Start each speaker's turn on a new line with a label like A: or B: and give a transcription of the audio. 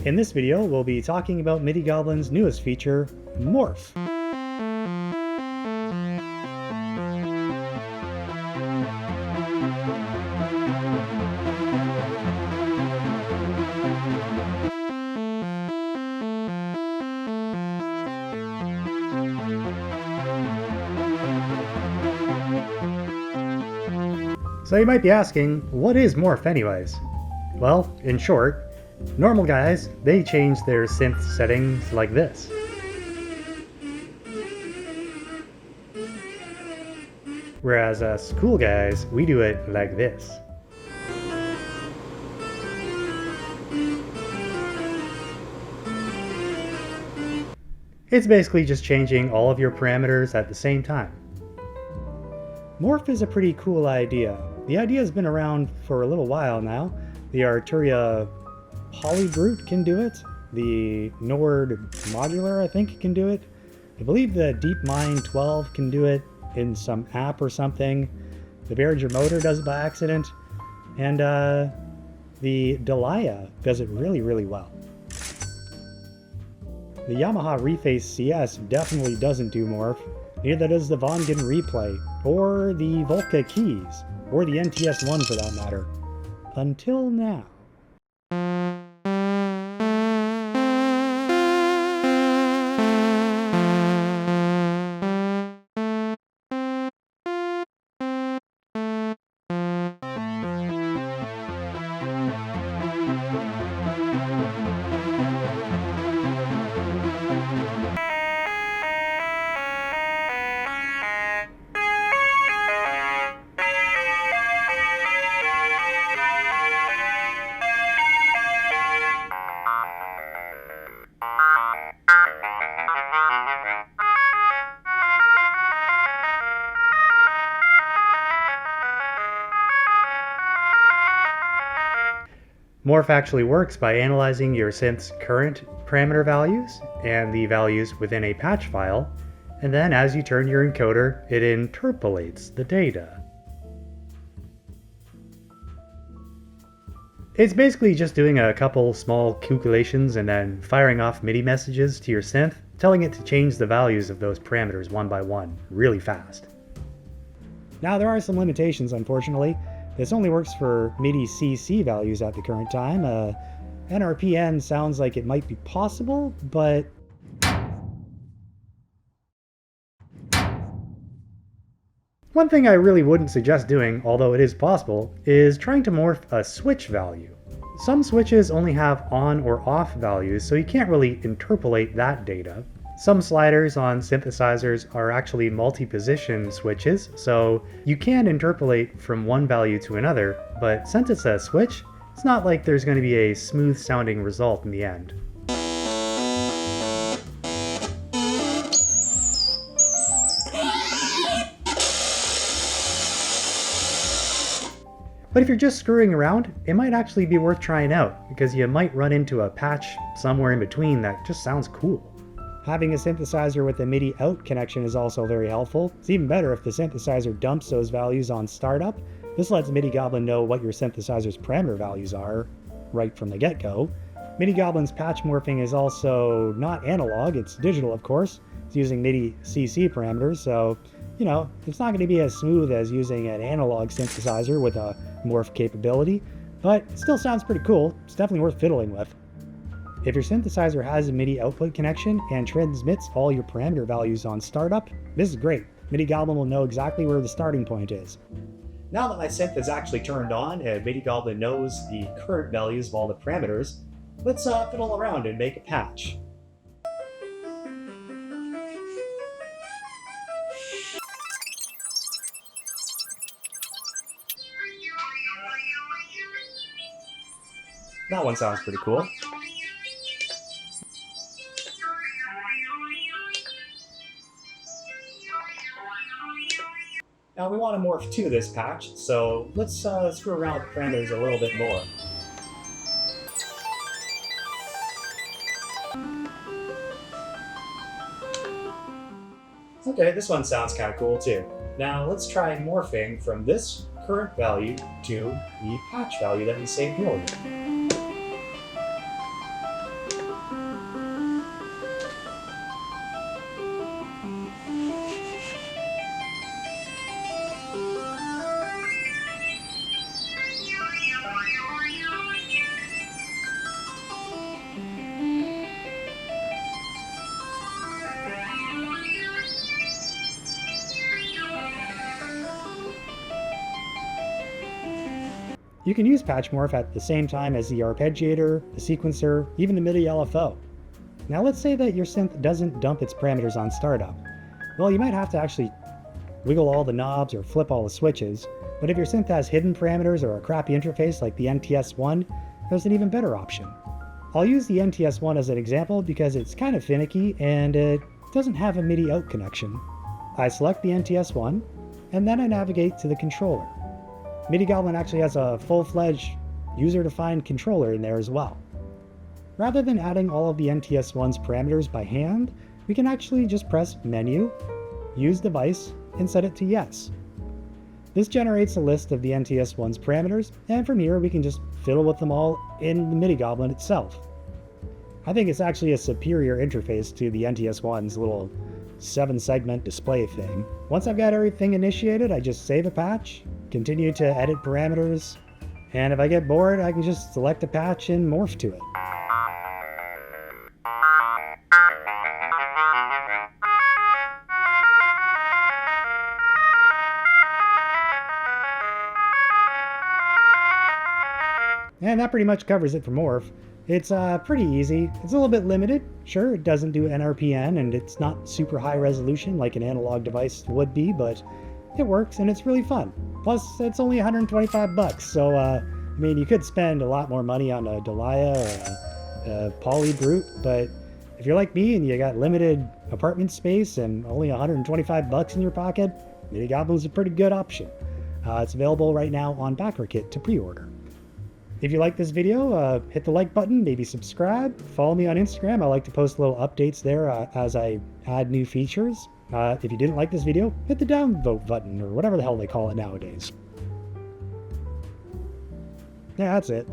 A: In this video, we'll be talking about MIDI Goblin's newest feature, Morph. So you might be asking, what is Morph anyways? Well, in short, normal guys, they change their synth settings like this. Whereas us cool guys, we do it like this. It's basically just changing all of your parameters at the same time. Morph is a pretty cool idea. The idea has been around for a little while now. The Arturia Polybrute can do it. The Nord Modular, I think, can do it. I believe the DeepMind 12 can do it in some app or something. The Behringer Motor does it by accident. And the Delia does it really, really well. The Yamaha Reface CS definitely doesn't do Morph. Neither does the Vongen Replay, or the Volca Keys, or the NTS-1 for that matter. Until now. Morph actually works by analyzing your synth's current parameter values and the values within a patch file, and then as you turn your encoder, it interpolates the data. It's basically just doing a couple small calculations and then firing off MIDI messages to your synth, telling it to change the values of those parameters one by one, really fast. Now there are some limitations, unfortunately. This only works for MIDI CC values at the current time. NRPN sounds like it might be possible, but one thing I really wouldn't suggest doing, although it is possible, is trying to morph a switch value. Some switches only have on or off values, so you can't really interpolate that data. Some sliders on synthesizers are actually multi-position switches, so you can interpolate from one value to another, but since it's a switch, it's not like there's going to be a smooth sounding result in the end. But if you're just screwing around, it might actually be worth trying out, because you might run into a patch somewhere in between that just sounds cool. Having a synthesizer with a MIDI out connection is also very helpful. It's even better if the synthesizer dumps those values on startup. This lets MIDI Goblin know what your synthesizer's parameter values are right from the get-go. MIDI Goblin's patch morphing is also not analog, it's digital of course. It's using MIDI CC parameters, so you know, it's not going to be as smooth as using an analog synthesizer with a morph capability, but it still sounds pretty cool. It's definitely worth fiddling with. If your synthesizer has a MIDI output connection and transmits all your parameter values on startup, this is great. MIDI Goblin will know exactly where the starting point is. Now that my synth is actually turned on and MIDI Goblin knows the current values of all the parameters, let's fiddle around and make a patch. That one sounds pretty cool. Now we want to morph to this patch, so let's screw around with the parameters a little bit more. Okay, this one sounds kind of cool too. Now let's try morphing from this current value to the patch value that we saved earlier. You can use Patch Morph at the same time as the arpeggiator, the sequencer, even the MIDI LFO. Now let's say that your synth doesn't dump its parameters on startup. Well, you might have to actually wiggle all the knobs or flip all the switches, but if your synth has hidden parameters or a crappy interface like the NTS1, there's an even better option. I'll use the NTS1 as an example because it's kind of finicky and it doesn't have a MIDI out connection. I select the NTS1, and then I navigate to the controller. MIDI Goblin actually has a full-fledged user-defined controller in there as well. Rather than adding all of the NTS1's parameters by hand, we can actually just press Menu, Use Device, and set it to Yes. This generates a list of the NTS1's parameters, and from here we can just fiddle with them all in the MIDI Goblin itself. I think it's actually a superior interface to the NTS1's little 7-segment display thing. Once I've got everything initiated, I just save a patch, continue to edit parameters, and if I get bored, I can just select a patch and morph to it. And that pretty much covers it for Morph. It's pretty easy. It's a little bit limited. Sure, it doesn't do NRPN and it's not super high resolution like an analog device would be, but it works and it's really fun. Plus, it's only 125 bucks, so I mean, you could spend a lot more money on a Delia or a Poly Brute, but if you're like me and you got limited apartment space and only 125 bucks in your pocket, MIDI Goblin's a pretty good option. It's available right now on Backerkit to pre-order. If you like this video, hit the like button, maybe subscribe, follow me on Instagram. I like to post little updates there as I add new features. If you didn't like this video, hit the downvote button or whatever the hell they call it nowadays. Yeah, that's it.